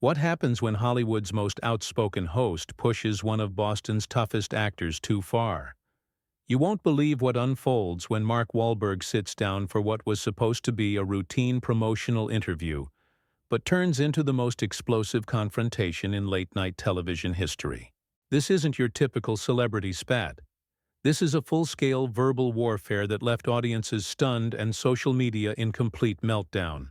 What happens when Hollywood's most outspoken host pushes one of Boston's toughest actors too far? You won't believe what unfolds when Mark Wahlberg sits down for what was supposed to be a routine promotional interview, but turns into the most explosive confrontation in late-night television history. This isn't your typical celebrity spat. This is a full-scale verbal warfare that left audiences stunned and social media in complete meltdown.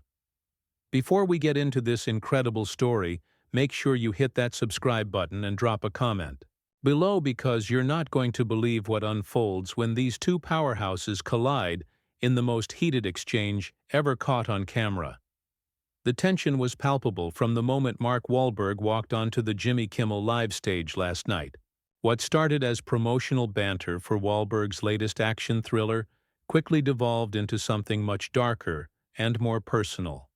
Before we get into this incredible story, make sure you hit that subscribe button and drop a comment below, because you're not going to believe what unfolds when these two powerhouses collide in the most heated exchange ever caught on camera. The tension was palpable from the moment Mark Wahlberg walked onto the Jimmy Kimmel live stage last night. What started as promotional banter for Wahlberg's latest action thriller quickly devolved into something much darker and more personal.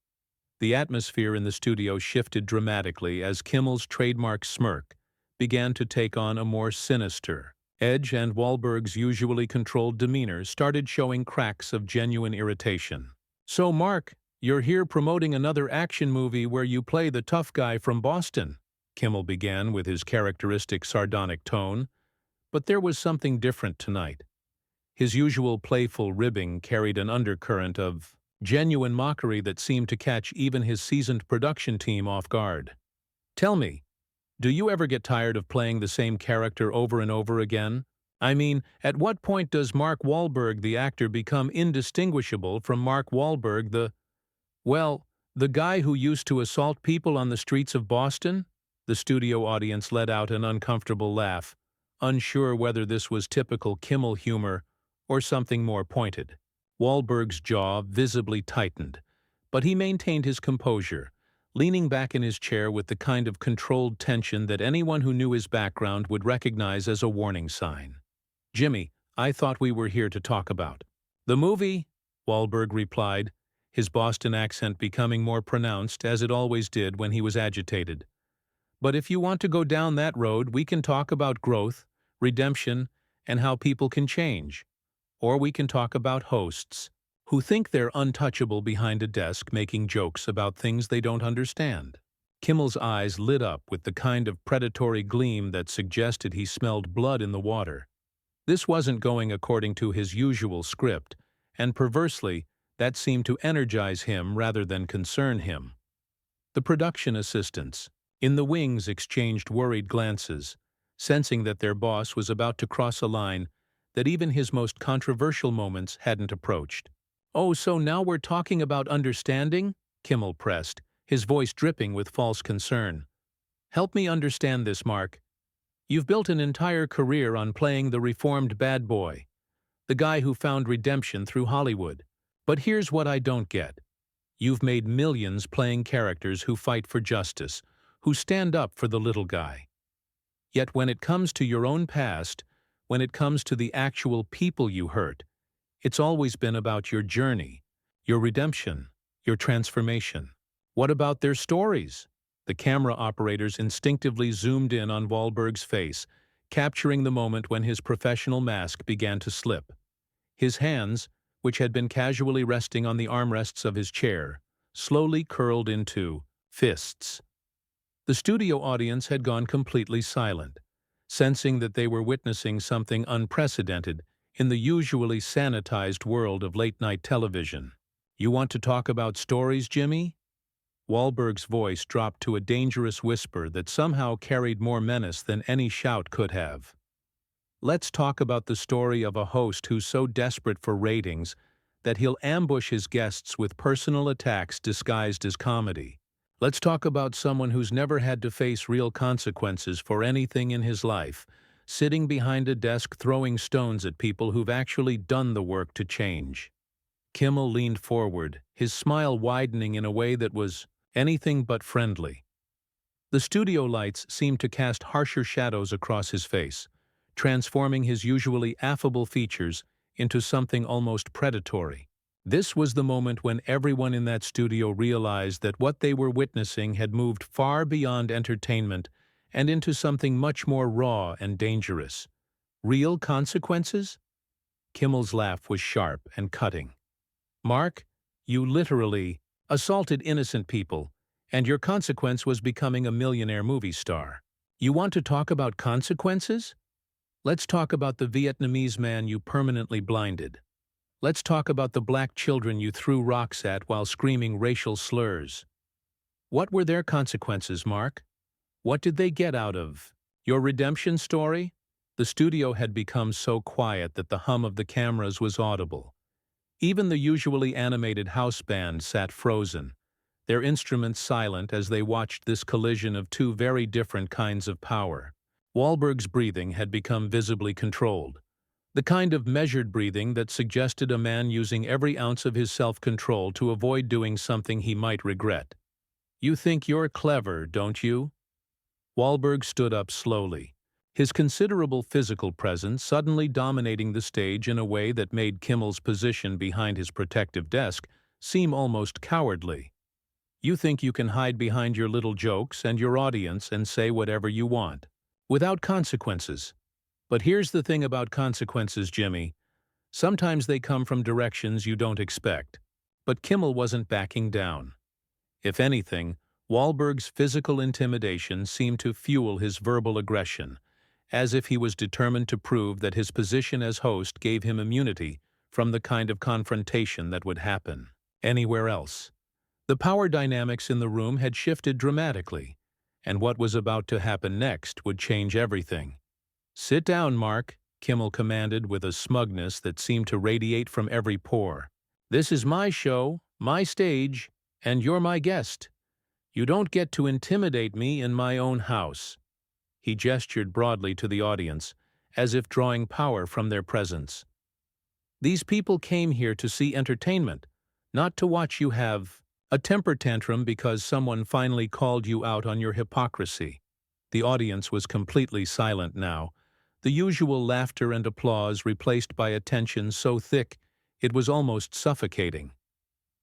The atmosphere in the studio shifted dramatically as Kimmel's trademark smirk began to take on a more sinister edge, and Wahlberg's usually controlled demeanor started showing cracks of genuine irritation. "So Mark, you're here promoting another action movie where you play the tough guy from Boston," Kimmel began with his characteristic sardonic tone. But there was something different tonight. His usual playful ribbing carried an undercurrent of genuine mockery that seemed to catch even his seasoned production team off guard. "Tell me, do you ever get tired of playing the same character over and over again? I mean, at what point does Mark Wahlberg, the actor, become indistinguishable from Mark Wahlberg, the guy who used to assault people on the streets of Boston?" The studio audience let out an uncomfortable laugh, unsure whether this was typical Kimmel humor or something more pointed. Wahlberg's jaw visibly tightened, but he maintained his composure, leaning back in his chair with the kind of controlled tension that anyone who knew his background would recognize as a warning sign. "Jimmy, I thought we were here to talk about the movie," Wahlberg replied, his Boston accent becoming more pronounced, as it always did when he was agitated. "But if you want to go down that road, we can talk about growth, redemption, and how people can change. Or we can talk about hosts who think they're untouchable behind a desk making jokes about things they don't understand." Kimmel's eyes lit up with the kind of predatory gleam that suggested he smelled blood in the water. This wasn't going according to his usual script, and perversely, that seemed to energize him rather than concern him. The production assistants in the wings exchanged worried glances, sensing that their boss was about to cross a line that even his most controversial moments hadn't approached. "Oh, so now we're talking about understanding?" Kimmel pressed, his voice dripping with false concern. "Help me understand this, Mark. You've built an entire career on playing the reformed bad boy, the guy who found redemption through Hollywood. But here's what I don't get. You've made millions playing characters who fight for justice, who stand up for the little guy. Yet when it comes to your own past, when it comes to the actual people you hurt, it's always been about your journey, your redemption, your transformation. What about their stories?" The camera operators instinctively zoomed in on Wahlberg's face, capturing the moment when his professional mask began to slip. His hands, which had been casually resting on the armrests of his chair, slowly curled into fists. The studio audience had gone completely silent, sensing that they were witnessing something unprecedented in the usually sanitized world of late-night television. "You want to talk about stories, Jimmy?" Wahlberg's voice dropped to a dangerous whisper that somehow carried more menace than any shout could have. "Let's talk about the story of a host who's so desperate for ratings that he'll ambush his guests with personal attacks disguised as comedy. Let's talk about someone who's never had to face real consequences for anything in his life, sitting behind a desk throwing stones at people who've actually done the work to change." Kimmel leaned forward, his smile widening in a way that was anything but friendly. The studio lights seemed to cast harsher shadows across his face, transforming his usually affable features into something almost predatory. This was the moment when everyone in that studio realized that what they were witnessing had moved far beyond entertainment and into something much more raw and dangerous. Real consequences? Kimmel's laugh was sharp and cutting. "Mark, you literally assaulted innocent people, And your consequence was becoming a millionaire movie star. You want to talk about consequences? Let's talk about the Vietnamese man you permanently blinded. Let's talk about the black children you threw rocks at while screaming racial slurs. What were their consequences, Mark? What did they get out of your redemption story? The studio had become so quiet that the hum of the cameras was audible. Even the usually animated house band sat frozen, their instruments silent as they watched this collision of two very different kinds of power. Wahlberg's breathing had become visibly controlled, the kind of measured breathing that suggested a man using every ounce of his self-control to avoid doing something he might regret. You think you're clever, don't you? Wahlberg stood up slowly, his considerable physical presence suddenly dominating the stage in a way that made Kimmel's position behind his protective desk seem almost cowardly. You think you can hide behind your little jokes and your audience and say whatever you want, without consequences. But here's the thing about consequences, Jimmy. Sometimes they come from directions you don't expect. But Kimmel wasn't backing down. If anything, Wahlberg's physical intimidation seemed to fuel his verbal aggression, as if he was determined to prove that his position as host gave him immunity from the kind of confrontation that would happen anywhere else. The power dynamics in the room had shifted dramatically, and what was about to happen next would change everything. "Sit down, Mark," Kimmel commanded with a smugness that seemed to radiate from every pore. "This is my show, my stage, and you're my guest. You don't get to intimidate me in my own house." He gestured broadly to the audience, as if drawing power from their presence. "These people came here to see entertainment, not to watch you have a temper tantrum because someone finally called you out on your hypocrisy." The audience was completely silent now, the usual laughter and applause replaced by a tension so thick it was almost suffocating.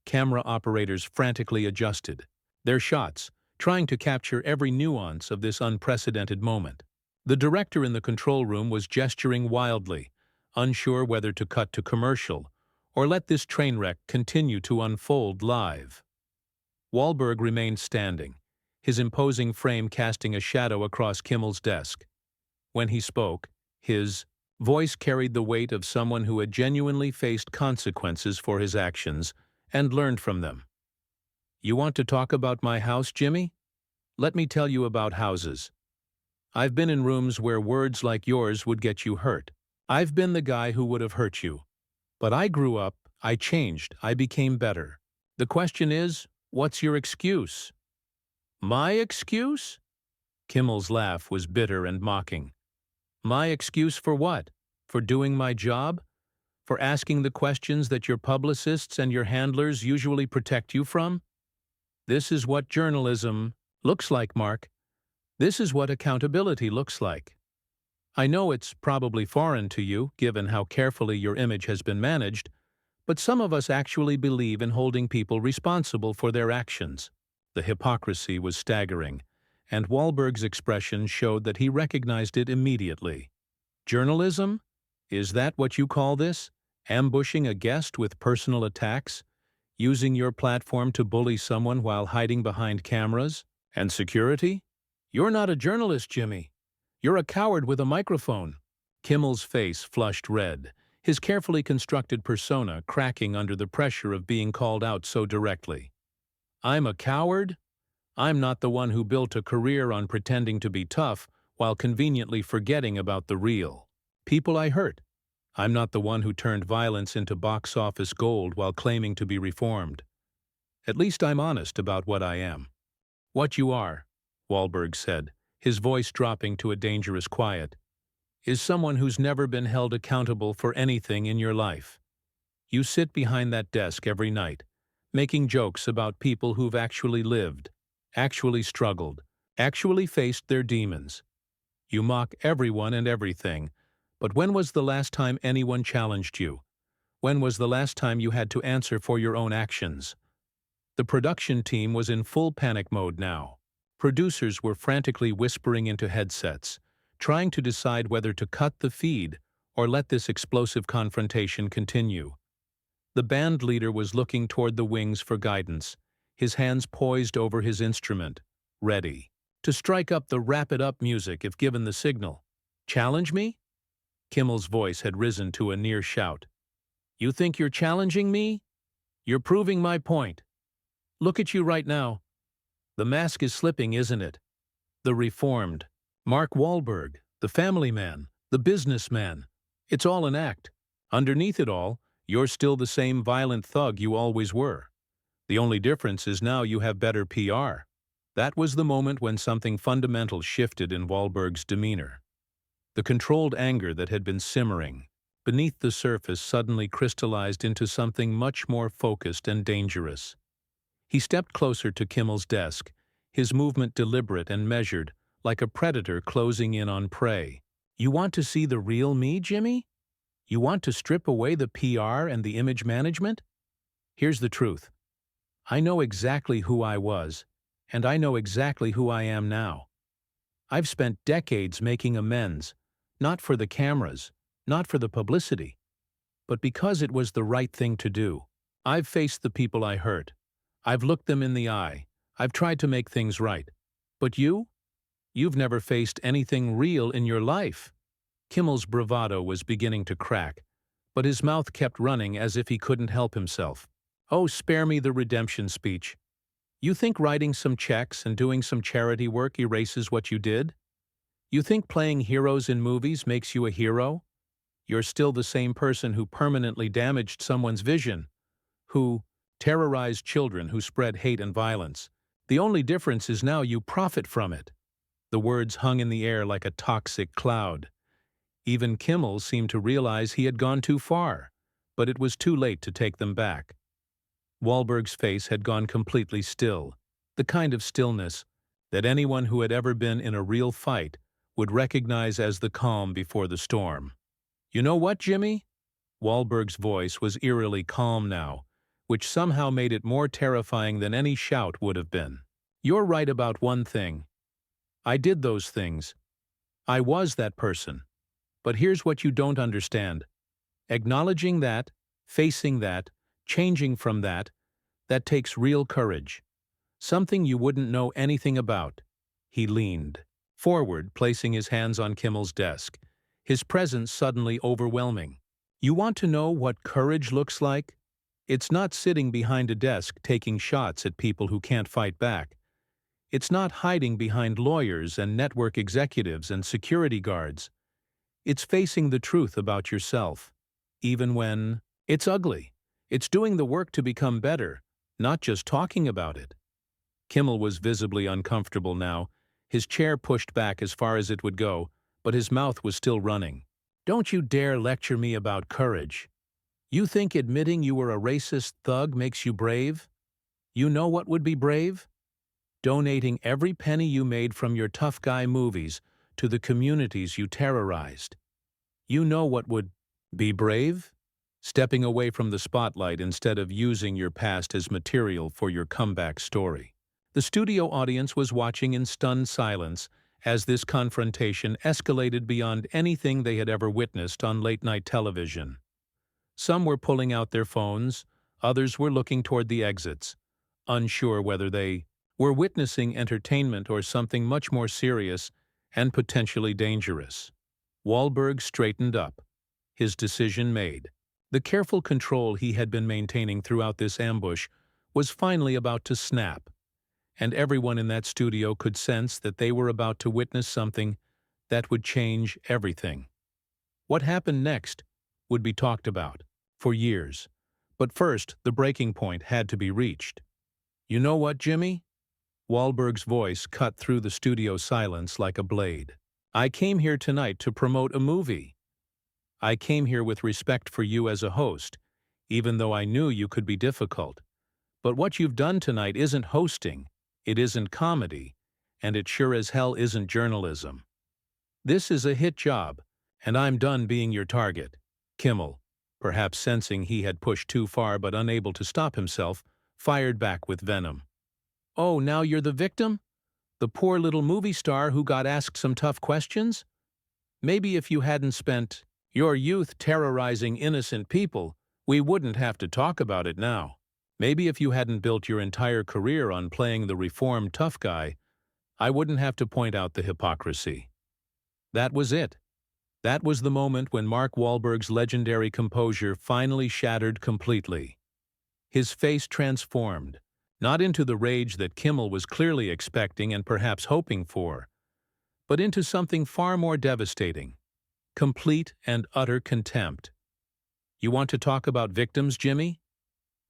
Camera operators frantically adjusted their shots, trying to capture every nuance of this unprecedented moment. The director in the control room was gesturing wildly, unsure whether to cut to commercial or let this train wreck continue to unfold live. Wahlberg remained standing, his imposing frame casting a shadow across Kimmel's desk. When he spoke, his voice carried the weight of someone who had genuinely faced consequences for his actions and learned from them. "You want to talk about my house, Jimmy? Let me tell you about houses. I've been in rooms where words like yours would get you hurt. I've been the guy who would have hurt you. But I grew up, I changed, I became better. The question is, what's your excuse?" "My excuse?" Kimmel's laugh was bitter and mocking. "My excuse for what? For doing my job? For asking the questions that your publicists and your handlers usually protect you from? This is what journalism looks like, Mark. This is what accountability looks like. I know it's probably foreign to you, given how carefully your image has been managed, but some of us actually believe in holding people responsible for their actions." The hypocrisy was staggering, and Wahlberg's expression showed that he recognized it immediately. "Journalism? Is that what you call this? Ambushing a guest with personal attacks? Using your platform to bully someone while hiding behind cameras and security? You're not a journalist, Jimmy. You're a coward with a microphone." Kimmel's face flushed red, his carefully constructed persona cracking under the pressure of being called out so directly. "I'm a coward? I'm not the one who built a career on pretending to be tough while conveniently forgetting about the real people I hurt. I'm not the one who turned violence into box office gold while claiming to be reformed. At least I'm honest about what I am." "What you are," Wahlberg said, his voice dropping to a dangerous quiet, "is someone who's never been held accountable for anything in your life. You sit behind that desk every night, making jokes about people who've actually lived, actually struggled, actually faced their demons. You mock everyone and everything, but when was the last time anyone challenged you? When was the last time you had to answer for your own actions?" The production team was in full panic mode now. Producers were frantically whispering into headsets, trying to decide whether to cut the feed or let this explosive confrontation continue. The band leader was looking toward the wings for guidance, his hands poised over his instrument, ready to strike up the wrap-it-up music if given the signal. Challenge me? Kimmel's voice had risen to a near shout. You think you're challenging me? You're proving my point. Look at you right now. The mask is slipping, isn't it? The reformed Mark Wahlberg, the family man, the businessman. It's all an act. Underneath it all, you're still the same violent thug you always were. The only difference is now you have better PR. That was the moment when something fundamental shifted in Wahlberg's demeanor. The controlled anger that had been simmering beneath the surface suddenly crystallized into something much more focused and dangerous. He stepped closer to Kimmel's desk, his movement deliberate and measured, like a predator closing in on prey. You want to see the real me, Jimmy? You want to strip away the PR and the image management? Here's the truth. I know exactly who I was, and I know exactly who I am now. I've spent decades making amends, not for the cameras, not for the publicity, but because it was the right thing to do. I've faced the people I hurt. I've looked them in the eye. I've tried to make things right. But you've never faced anything real in your life. Kimmel's bravado was beginning to crack, but his mouth kept running as if he couldn't help himself. Oh, spare me the redemption speech. You think writing some checks and doing some charity work erases what you did? You think playing heroes in movies makes you a hero? You're still the same person who permanently damaged someone's vision, who terrorized children, who spread hate and violence. The only difference is now you profit from it. The words hung in the air like a toxic cloud. Even Kimmel seemed to realize he had gone too far, but it was too late to take them back. Wahlberg's face had gone completely still, the kind of stillness that anyone who had ever been in a real fight would recognize as the calm before the storm. You know what, Jimmy? Wahlberg's voice was eerily calm now, which somehow made it more terrifying than any shout would have been. You're right about one thing. I did those things. I was that person. But here's what you don't understand. Acknowledging that, facing that, changing from that takes real courage. Something you wouldn't know anything about. He leaned forward, placing his hands on Kimmel's desk, his presence suddenly overwhelming. You want to know what courage looks like? It's not sitting behind a desk taking shots at people who can't fight back. It's not hiding behind lawyers and network executives and security guards. It's facing the truth about yourself, even when it's ugly. It's doing the work to become better, not just talking about it. Kimmel was visibly uncomfortable now, his chair pushed back as far as it would go, but his mouth was still running. Don't you dare lecture me about courage. You think admitting you were a racist thug makes you brave? You know what would be brave? Donating every penny you made from your tough guy movies to the communities you terrorized. You know what would be brave? Stepping away from the spotlight instead of using your past as material for your comeback story. The studio audience was watching in stunned silence as this confrontation escalated beyond anything they had ever witnessed on late-night television. Some were pulling out their phones, others were looking toward the exits, unsure whether they were witnessing entertainment or something much more serious and potentially dangerous. Wahlberg straightened up, his decision made. The careful control he had been maintaining throughout this ambush was finally about to snap, and everyone in that studio could sense that they were about to witness something that would change everything. What happened next would be talked about for years, but first the breaking point had to be reached. You know what, Jimmy? Wahlberg's voice cut through the studio silence like a blade. I came here tonight to promote a movie. I came here with respect for you as a host, even though I knew you could be difficult. But what you've done tonight isn't hosting, it isn't comedy, and it sure as hell isn't journalism. This is a hit job, and I'm done being your target. Kimmel, perhaps sensing he had pushed too far but unable to stop himself, fired back with venom. Oh, now you're the victim? The poor little movie star who got asked some tough questions? Maybe if you hadn't spent your youth terrorizing innocent people, we wouldn't have to talk about it now. Maybe if you hadn't built your entire career on playing the reformed tough guy, I wouldn't have to point out the hypocrisy. That was it. That was the moment when Mark Wahlberg's legendary composure finally shattered completely. His face transformed, not into the rage that Kimmel was clearly expecting and perhaps hoping for, but into something far more devastating: complete and utter contempt. You want to talk about victims, Jimmy?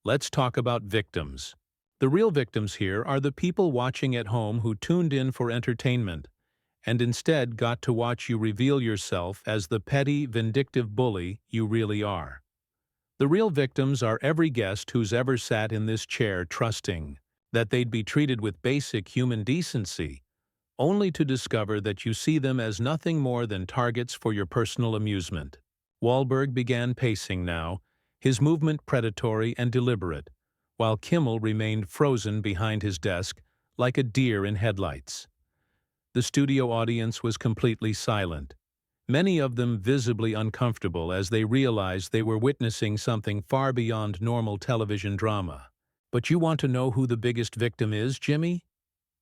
Let's talk about victims. The real victims here are the people watching at home who tuned in for entertainment and instead got to watch you reveal yourself as the petty, vindictive bully you really are. The real victims are every guest who's ever sat in this chair trusting that they'd be treated with basic human decency, only to discover that you see them as nothing more than targets for your personal amusement. Wahlberg began pacing now, his movement predatory and deliberate, while Kimmel remained frozen behind his desk like a deer in headlights. The studio audience was completely silent, many of them visibly uncomfortable as they realized they were witnessing something far beyond normal television drama. But you want to know who the biggest victim is, Jimmy?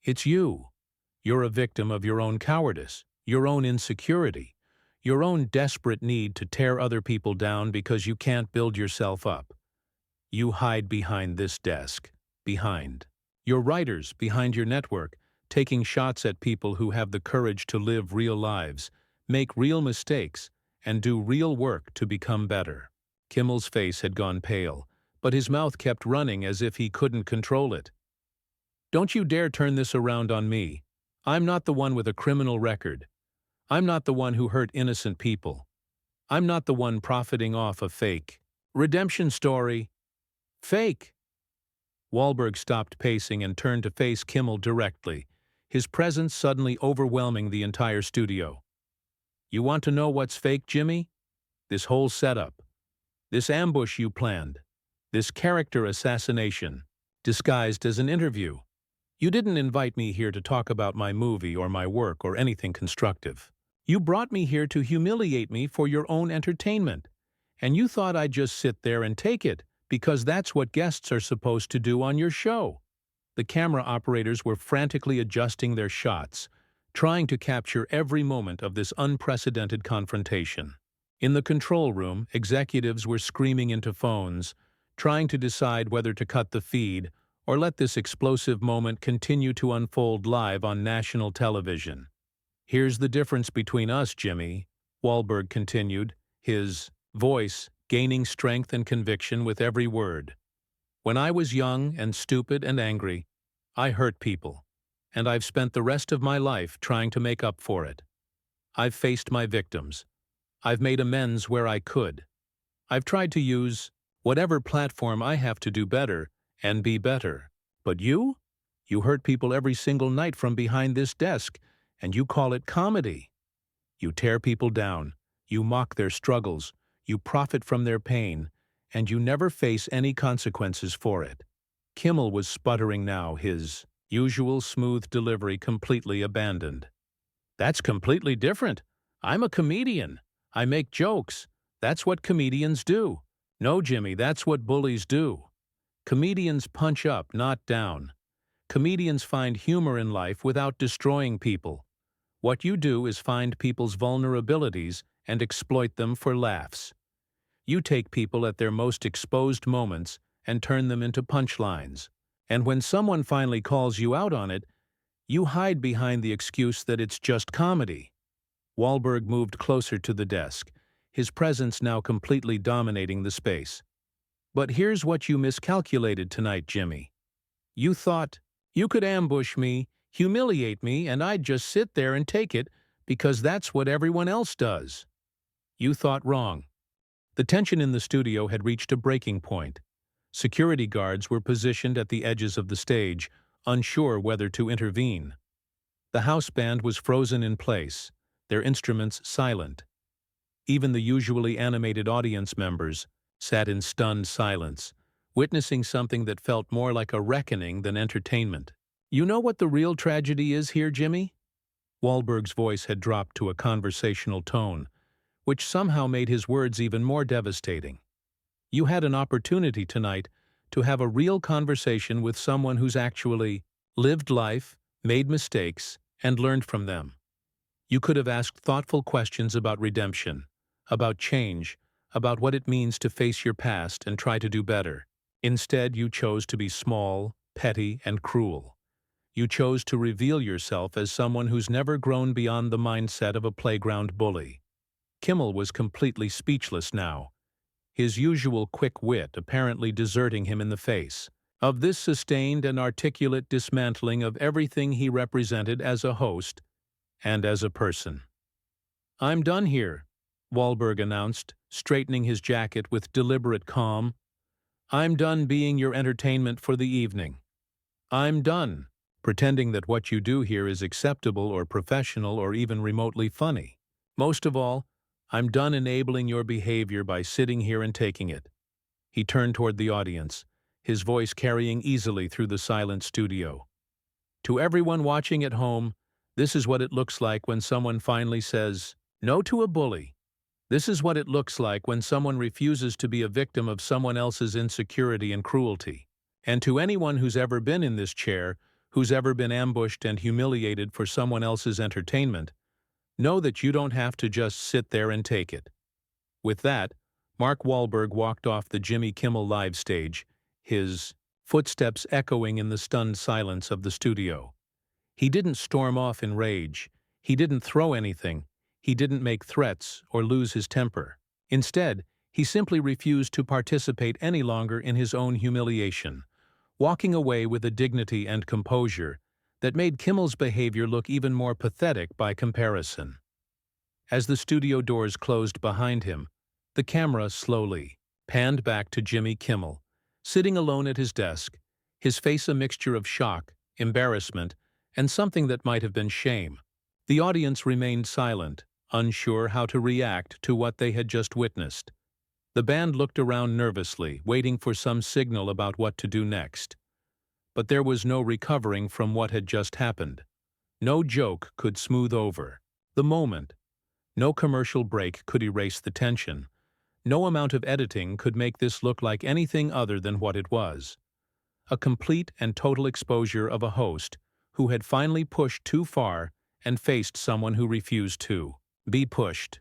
It's you. You're a victim of your own cowardice, your own insecurity, your own desperate need to tear other people down because you can't build yourself up. You hide behind this desk, behind your writers, behind your network, taking shots at people who have the courage to live real lives, make real mistakes, and do real work to become better. Kimmel's face had gone pale, but his mouth kept running as if he couldn't control it. Don't you dare turn this around on me. I'm not the one with a criminal record. I'm not the one who hurt innocent people. I'm not the one profiting off a fake redemption story. Fake! Wahlberg stopped pacing and turned to face Kimmel directly, his presence suddenly overwhelming the entire studio. You want to know what's fake, Jimmy? This whole setup. This ambush you planned. This character assassination, disguised as an interview. You didn't invite me here to talk about my movie or my work or anything constructive. You brought me here to humiliate me for your own entertainment. And you thought I'd just sit there and take it, because that's what guests are supposed to do on your show. The camera operators were frantically adjusting their shots, trying to capture every moment of this unprecedented confrontation. In the control room, executives were screaming into phones, trying to decide whether to cut the feed or let this explosive moment continue to unfold live on national television. Here's the difference between us, Jimmy, Wahlberg continued, his voice gaining strength and conviction with every word. When I was young and stupid and angry, I hurt people, and I've spent the rest of my life trying to make up for it. I've faced my victims. I've made amends where I could. I've tried to use whatever platform I have to do better and be better. But you? You hurt people every single night from behind this desk, and you call it comedy. You tear people down. You mock their struggles. You profit from their pain, and you never face any consequences for it. Kimmel was sputtering now, his usual smooth delivery completely abandoned. That's completely different. I'm a comedian. I make jokes. That's what comedians do. No, Jimmy, that's what bullies do. Comedians punch up, not down. Comedians find humor in life without destroying people. What you do is find people's vulnerabilities and exploit them for laughs. You take people at their most exposed moments and turn them into punchlines. And when someone finally calls you out on it, you hide behind the excuse that it's just comedy. Wahlberg moved closer to the desk, his presence now completely dominating the space. But here's what you miscalculated tonight, Jimmy. You thought you could ambush me, humiliate me, and I'd just sit there and take it because that's what everyone else does. You thought wrong. The tension in the studio had reached a breaking point. Security guards were positioned at the edges of the stage, unsure whether to intervene. The house band was frozen in place, their instruments silent. Even the usually animated audience members sat in stunned silence, witnessing something that felt more like a reckoning than entertainment. You know what the real tragedy is here, Jimmy? Wahlberg's voice had dropped to a conversational tone, which somehow made his words even more devastating. You had an opportunity tonight to have a real conversation with someone who's actually lived life, made mistakes, and learned from them. You could have asked thoughtful questions about redemption, about change, about what it means to face your past and try to do better. Instead, you chose to be small, petty, and cruel. You chose to reveal yourself as someone who's never grown beyond the mindset of a playground bully. Kimmel was completely speechless now, his usual quick wit apparently deserting him in the face of this sustained and articulate dismantling of everything he represented as a host and as a person. "I'm done here," Wahlberg announced, straightening his jacket with deliberate calm. "I'm done being your entertainment for the evening. I'm done pretending that what you do here is acceptable or professional or even remotely funny. Most of all, I'm done enabling your behavior by sitting here and taking it." He turned toward the audience, his voice carrying easily through the silent studio. "To everyone watching at home, this is what it looks like when someone finally says no to a bully. This is what it looks like when someone refuses to be a victim of someone else's insecurity and cruelty. And to anyone who's ever been in this chair, who's ever been ambushed and humiliated for someone else's entertainment, know that you don't have to just sit there and take it." With that, Mark Wahlberg walked off the Jimmy Kimmel live stage, his footsteps echoing in the stunned silence of the studio. He didn't storm off in rage. He didn't throw anything. He didn't make threats or lose his temper. Instead, he simply refused to participate any longer in his own humiliation, walking away with a dignity and composure that made Kimmel's behavior look even more pathetic by comparison. As the studio doors closed behind him, the camera slowly panned back to Jimmy Kimmel, sitting alone at his desk, his face a mixture of shock, embarrassment, and something that might have been shame. The audience remained silent, unsure how to react to what they had just witnessed. The band looked around nervously, waiting for some signal about what to do next. But there was no recovering from what had just happened. No joke could smooth over the moment. No commercial break could erase the tension. No amount of editing could make this look like anything other than what it was. A complete and total exposure of a host who had finally pushed too far and faced someone who refused to be pushed.